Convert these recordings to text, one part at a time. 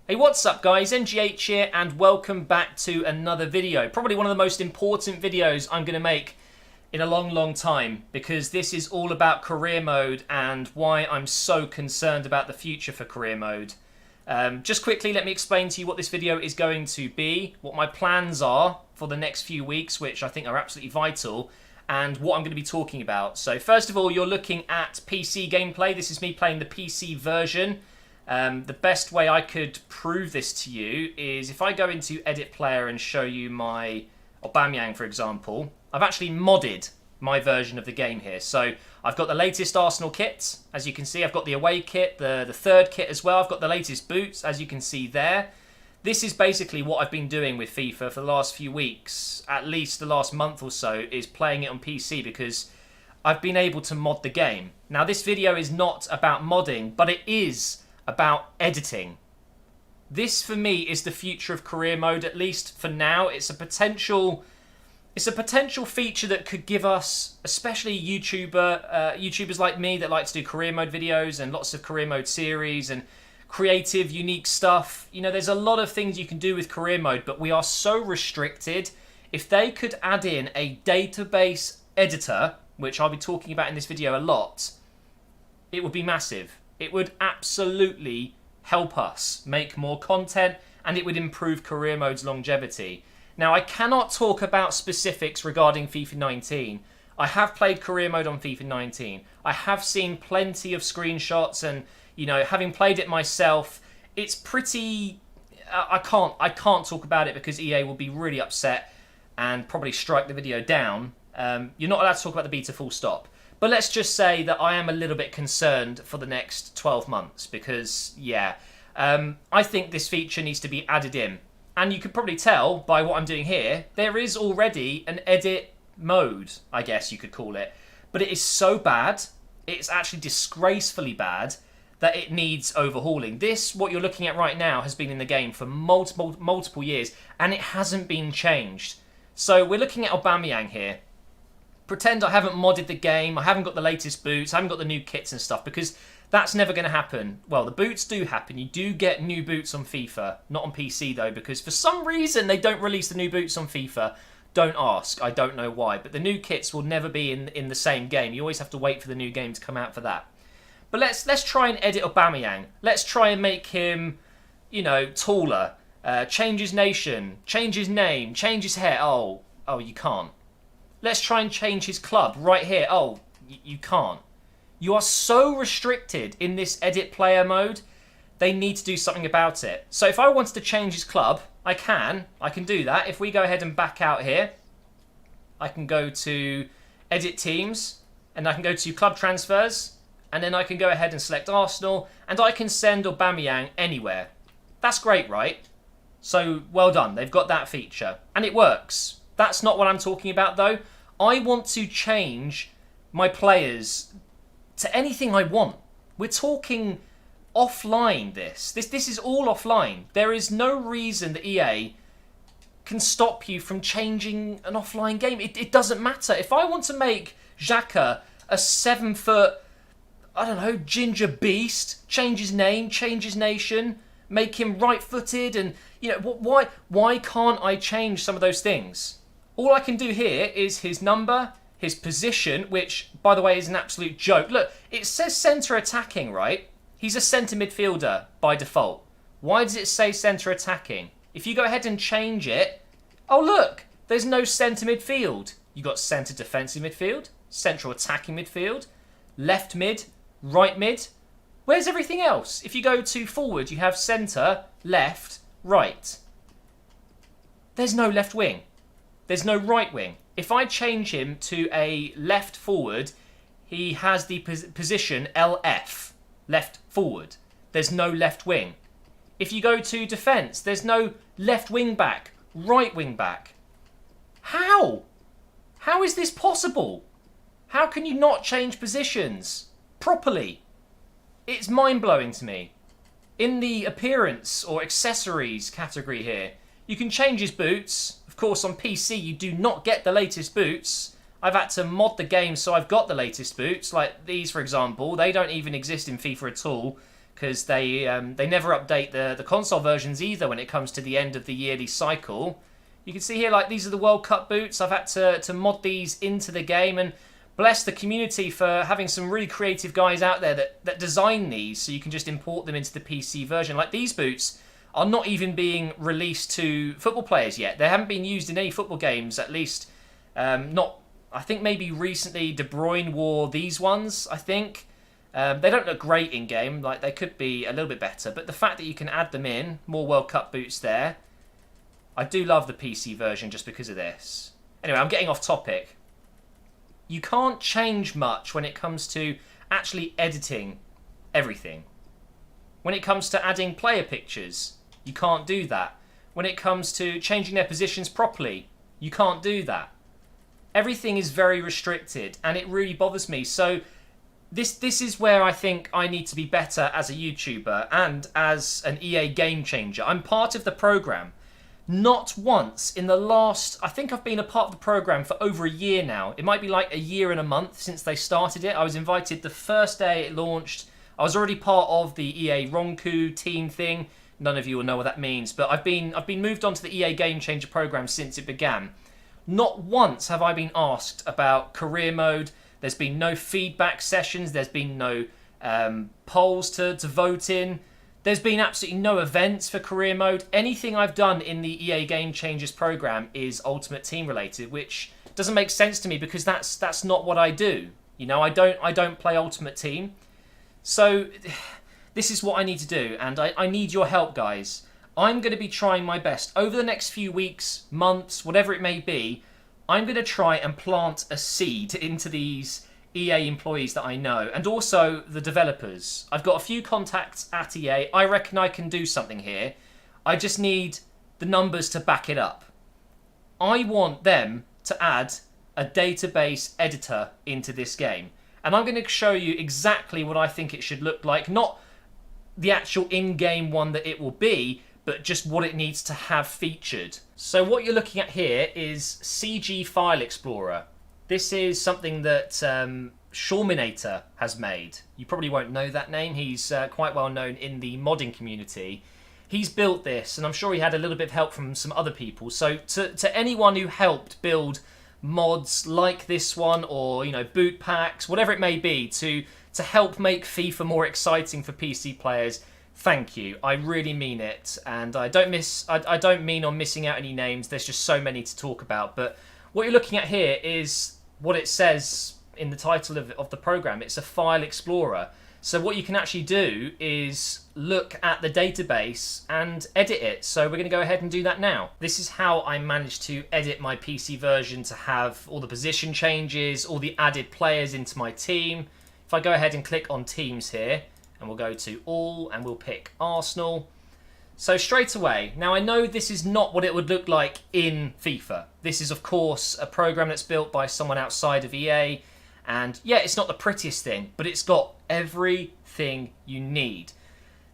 Hey, what's up guys, NGH here and welcome back to another video. Probably one of the most important videos I'm going to make in a long time because this is all about career mode and why I'm so concerned about the future for career mode. Just quickly, let me explain to you what this video is going to be, what my plans are for the next few weeks, which I think are absolutely vital, and what I'm going to be talking about. So first of all, you're looking at PC gameplay. This is me playing the PC version. The best way I could prove this to you is if I go into Edit Player and show you my Aubameyang, for example. I've actually modded my version of the game here. So I've got the latest Arsenal kit, as you can see. I've got the away kit, the third kit as well. I've got the latest boots, as you can see there. This is basically what I've been doing with FIFA for the last few weeks, at least the last month or so, is playing it on PC because I've been able to mod the game. Now, this video is not about modding, but it is about editing. This for me is the future of career mode, at least for now. It's a potential feature that could give us, especially YouTubers like me that like to do career mode videos and lots of career mode series and creative, unique stuff. You know, there's a lot of things you can do with career mode, but we are so restricted. If they could add in a database editor, which I'll be talking about in this video a lot, it would be massive. It would absolutely help us make more content and it would improve career mode's longevity. Now, I cannot talk about specifics regarding FIFA 19. I have played career mode on FIFA 19. I have seen plenty of screenshots and, you know, having played it myself, it's pretty... I can't talk about it because EA will be really upset and probably strike the video down. You're not allowed to talk about the beta full stop. But let's just say that I am a little bit concerned for the next 12 months because, yeah, I think this feature needs to be added in. And you can probably tell by what I'm doing here, there is already an edit mode, I guess you could call it. But it is so bad, it's actually disgracefully bad, that it needs overhauling. This, what you're looking at right now, has been in the game for multiple years, and it hasn't been changed. So we're looking at Aubameyang here. Pretend I haven't modded the game, I haven't got the latest boots, I haven't got the new kits and stuff, because that's never going to happen. Well, the boots do happen. You do get new boots on FIFA. Not on PC, though, because for some reason they don't release the new boots on FIFA. Don't ask. I don't know why. But the new kits will never be in the same game. You always have to wait for the new game to come out for that. But let's try and edit Aubameyang. Let's try and make him, you know, taller. Change his nation. Change his name. Change his hair. Oh, you can't. Let's try and change his club right here. Oh, you can't. You are so restricted in this edit player mode. They need to do something about it. So if I wanted to change his club, I can do that. If we go ahead and back out here, I can go to edit teams and I can go to club transfers and then I can go ahead and select Arsenal and I can send Aubameyang anywhere. That's great, right? So well done. They've got that feature and it works. That's not what I'm talking about though. I want to change my players to anything I want. We're talking offline this is all offline. There is no reason that EA can stop you from changing an offline game. It doesn't matter. If I want to make Xhaka a 7-foot, I don't know, ginger beast, change his name, change his nation, make him right-footed and, you know, why can't I change some of those things? All I can do here is his number, his position, which, by the way, is an absolute joke. Look, it says centre attacking, right? He's a centre midfielder by default. Why does it say centre attacking? If you go ahead and change it, oh look, there's no centre midfield. You got centre defensive midfield, central attacking midfield, left mid, right mid. Where's everything else? If you go to forward, you have centre, left, right. There's no left wing. There's no right wing. If I change him to a left forward, he has the position LF, left forward. There's no left wing. If you go to defence, there's no left wing back, right wing back. How? How is this possible? How can you not change positions properly? It's mind-blowing to me. In the appearance or accessories category here, you can change his boots. Of course, on PC, you do not get the latest boots. I've had to mod the game so I've got the latest boots. Like these, for example, they don't even exist in FIFA at all because they never update the console versions either when it comes to the end of the yearly cycle. You can see here, like, these are the World Cup boots. I've had to mod these into the game, and bless the community for having some really creative guys out there that design these so you can just import them into the PC version. Like, these boots are not even being released to football players yet. They haven't been used in any football games, at least not. I think maybe recently De Bruyne wore these ones, I think. They don't look great in game, like they could be a little bit better, but the fact that you can add them in, more World Cup boots there. I do love the PC version just because of this. Anyway, I'm getting off topic. You can't change much when it comes to actually editing everything. When it comes to adding player pictures, you can't do that. When it comes to changing their positions properly, you can't do that. Everything is very restricted, and it really bothers me. So this is where I think I need to be better as a YouTuber and as an EA game changer. I'm part of the program. Not once in the last... I think I've been a part of the program for over a year now. It might be like a year and a month since they started it. I was invited the first day it launched. I was already part of the EA Ronku team thing. None of you will know what that means. But I've been moved on to the EA Game Changer program since it began. Not once have I been asked about career mode. There's been no feedback sessions. There's been no polls to vote in. There's been absolutely no events for career mode. Anything I've done in the EA Game Changers program is Ultimate Team related, which doesn't make sense to me because that's not what I do. You know, I don't play Ultimate Team. So this is what I need to do, and I need your help, guys. I'm going to be trying my best over the next few weeks, months, whatever it may be. I'm going to try and plant a seed into these EA employees that I know, and also the developers. I've got a few contacts at EA. I reckon I can do something here. I just need the numbers to back it up. I want them to add a database editor into this game. And I'm going to show you exactly what I think it should look like. Not the actual in-game one that it will be, but just what it needs to have featured. So what you're looking at here is CG File Explorer. This is something that Shawminator has made. You probably won't know that name. He's quite well known in the modding community. He's built this, and I'm sure he had a little bit of help from some other people. So to anyone who helped build mods like this one, or boot packs, whatever it may be, to help make FIFA more exciting for PC players, thank you. I really mean it, and I don't mean on missing out any names. There's just so many to talk about. But what you're looking at here is what it says in the title of the program. It's a file explorer. So what you can actually do is look at the database and edit it. So we're going to go ahead and do that now. This is how I managed to edit my PC version to have all the position changes, all the added players into my team. If I go ahead and click on teams here, and we'll go to all, and we'll pick Arsenal. So straight away, now I know this is not what it would look like in FIFA. This is of course a program that's built by someone outside of EA, and yeah, it's not the prettiest thing, but it's got everything you need.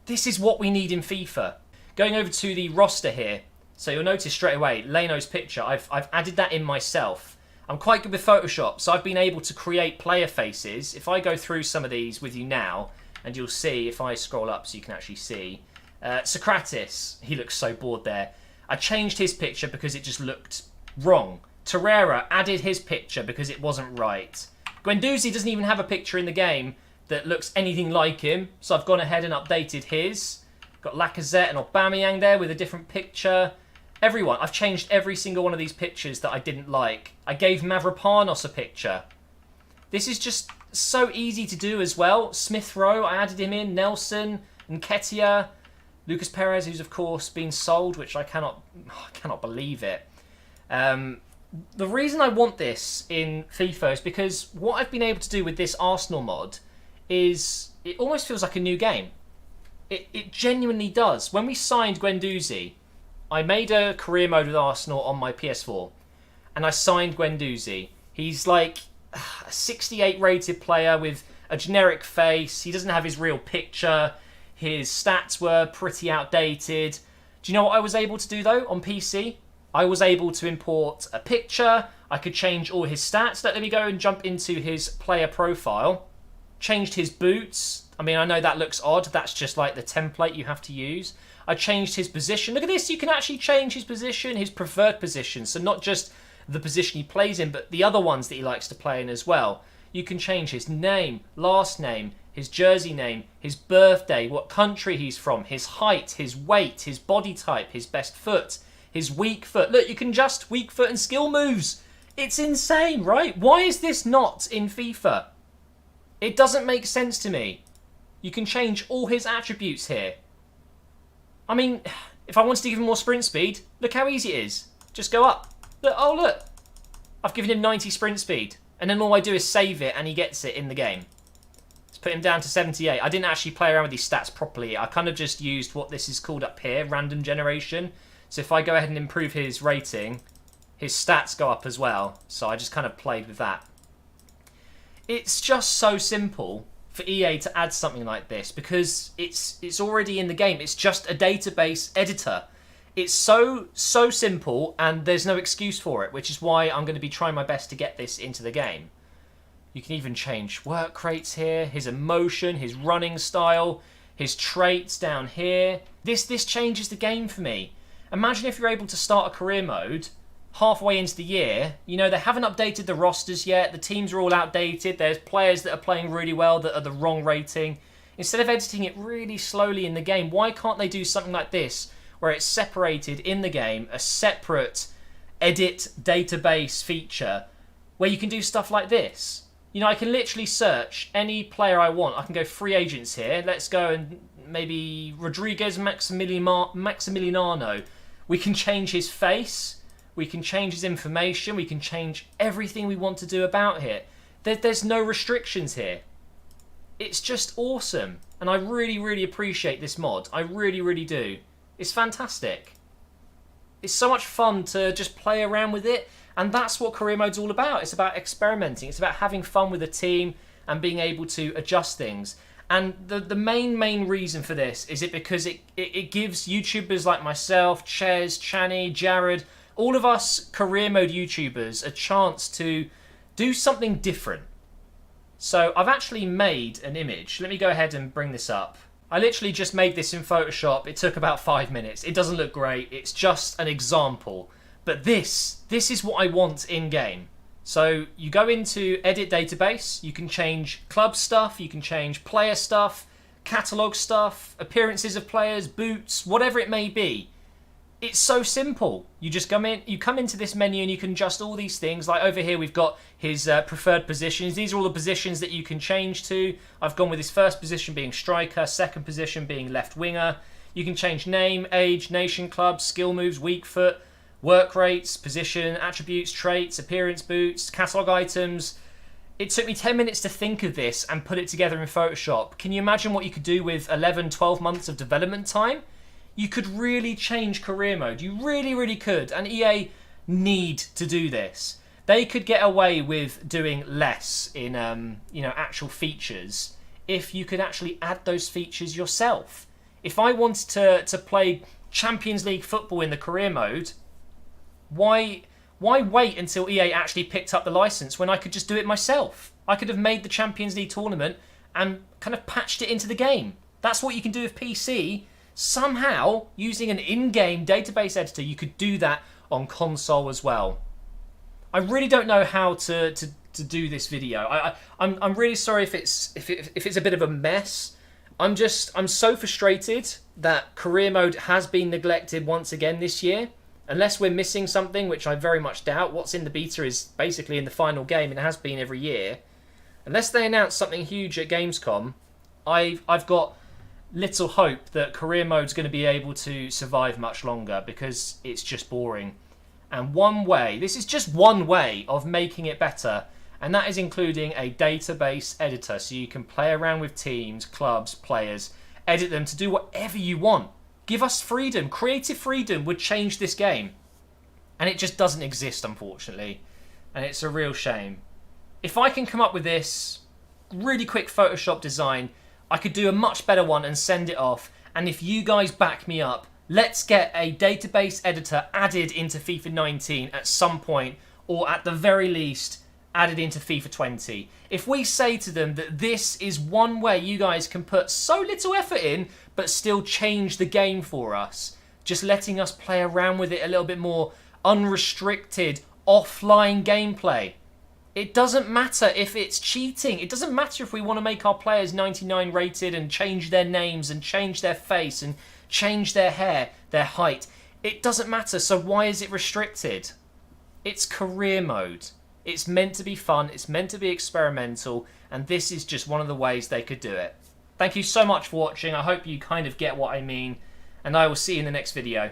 This is what we need in FIFA. Going over to the roster here, so you'll notice straight away, Leno's picture, I've added that in myself. I'm quite good with Photoshop, so I've been able to create player faces. If I go through some of these with you now, and you'll see, if I scroll up so you can actually see, Socrates, he looks so bored there. I changed his picture because it just looked wrong. Torreira added his picture because it wasn't right. Guendouzi doesn't even have a picture in the game that looks anything like him, so I've gone ahead and updated his. Got Lacazette and Aubameyang there with a different picture. Everyone, I've changed every single one of these pictures that I didn't like. I gave Mavropanos a picture. This is just so easy to do as well. Smith Rowe, I added him in. Nelson, Nketiah, Lucas Perez, who's of course been sold, which I cannot believe it. The reason I want this in FIFA is because what I've been able to do with this Arsenal mod is it almost feels like a new game. It genuinely does. When we signed Guendouzi, I made a career mode with Arsenal on my PS4, and I signed Guendouzi. He's like a 68 rated player with a generic face. He doesn't have his real picture. His stats were pretty outdated. Do you know what I was able to do though on PC? I was able to import a picture. I could change all his stats. Let me go and jump into his player profile. changed his boots. I mean, I know that looks odd. That's just like the template you have to use. I changed his position. Look at this. You can actually change his position, his preferred position. So not just the position he plays in, but the other ones that he likes to play in as well. You can change his name, last name, his jersey name, his birthday, what country he's from, his height, his weight, his body type, his best foot, his weak foot. Look, you can adjust weak foot and skill moves. It's insane, right? Why is this not in FIFA? It doesn't make sense to me. You can change all his attributes here. I mean, if I wanted to give him more sprint speed, look how easy it is. Just go up. Look, oh look. I've given him 90 sprint speed. And then all I do is save it and he gets it in the game. Let's put him down to 78. I didn't actually play around with these stats properly. I kind of just used what this is called up here, random generation. So if I go ahead and improve his rating, his stats go up as well. So I just kind of played with that. It's just so simple for EA to add something like this because it's already in the game. It's just a database editor. It's so simple and there's no excuse for it, which is why I'm going to be trying my best to get this into the game. You can even change work rates here, his emotion, his running style, his traits down here. This changes the game for me. Imagine if you're able to start a career mode halfway into the year. You know, they haven't updated the rosters yet. The teams are all outdated. There's players that are playing really well that are the wrong rating. Instead of editing it really slowly in the game, why can't they do something like this where it's separated in the game, a separate edit database feature where you can do stuff like this? You know, I can literally search any player I want. I can go free agents here. Let's go and maybe Rodriguez Maximiliano. We can change his face. We can change his information. We can change everything we want to do about here. There's no restrictions here. It's just awesome. And I really, really appreciate this mod. I really, really do. It's fantastic. It's so much fun to just play around with it. And that's what career mode's all about. It's about experimenting. It's about having fun with a team and being able to adjust things. And the main reason for this is because it gives YouTubers like myself, Ches, Channy, Jared, all of us career mode YouTubers a chance to do something different. So I've actually made an image. Let me go ahead and bring this up. I literally just made this in Photoshop. It took about 5 minutes. It doesn't look great. It's just an example. But this is what I want in-game. So you go into Edit Database. You can change club stuff. You can change player stuff, catalog stuff, appearances of players, boots, whatever it may be. It's so simple. You just come into this menu and you can adjust all these things. Like over here, we've got his preferred positions. These are all the positions that you can change to. I've gone with his first position being striker, second position being left winger. You can change name, age, nation, club, skill moves, weak foot, work rates, position, attributes, traits, appearance, boots, catalog items. It took me 10 minutes to think of this and put it together in Photoshop. Can you imagine what you could do with 11, 12 months of development time? You could really change career mode. You really, really could. And EA need to do this. They could get away with doing less in, actual features if you could actually add those features yourself. If I wanted to play Champions League football in the career mode, why wait until EA actually picked up the license when I could just do it myself? I could have made the Champions League tournament and kind of patched it into the game. That's what you can do with PC. Somehow, using an in-game database editor, you could do that on console as well. I really don't know how to do this video. I'm really sorry if it's a bit of a mess. I'm so frustrated that career mode has been neglected once again this year. Unless we're missing something, which I very much doubt. What's in the beta is basically in the final game and it has been every year. Unless they announce something huge at Gamescom, I've got little hope that career mode's going to be able to survive much longer because it's just boring. And this is just one way of making it better, and that is including a database editor so you can play around with teams, clubs, players, edit them to do whatever you want. Give us freedom. Creative freedom would change this game. And it just doesn't exist, unfortunately. And it's a real shame. If I can come up with this really quick Photoshop design, I could do a much better one and send it off. And if you guys back me up, let's get a database editor added into FIFA 19 at some point, or at the very least, added into FIFA 20. If we say to them that this is one way you guys can put so little effort in but still change the game for us, just letting us play around with it a little bit more, unrestricted offline gameplay. It doesn't matter if it's cheating. It doesn't matter if we want to make our players 99 rated and change their names and change their face and change their hair, their height. It doesn't matter. So why is it restricted? It's career mode. It's meant to be fun. It's meant to be experimental. And this is just one of the ways they could do it. Thank you so much for watching. I hope you kind of get what I mean. And I will see you in the next video.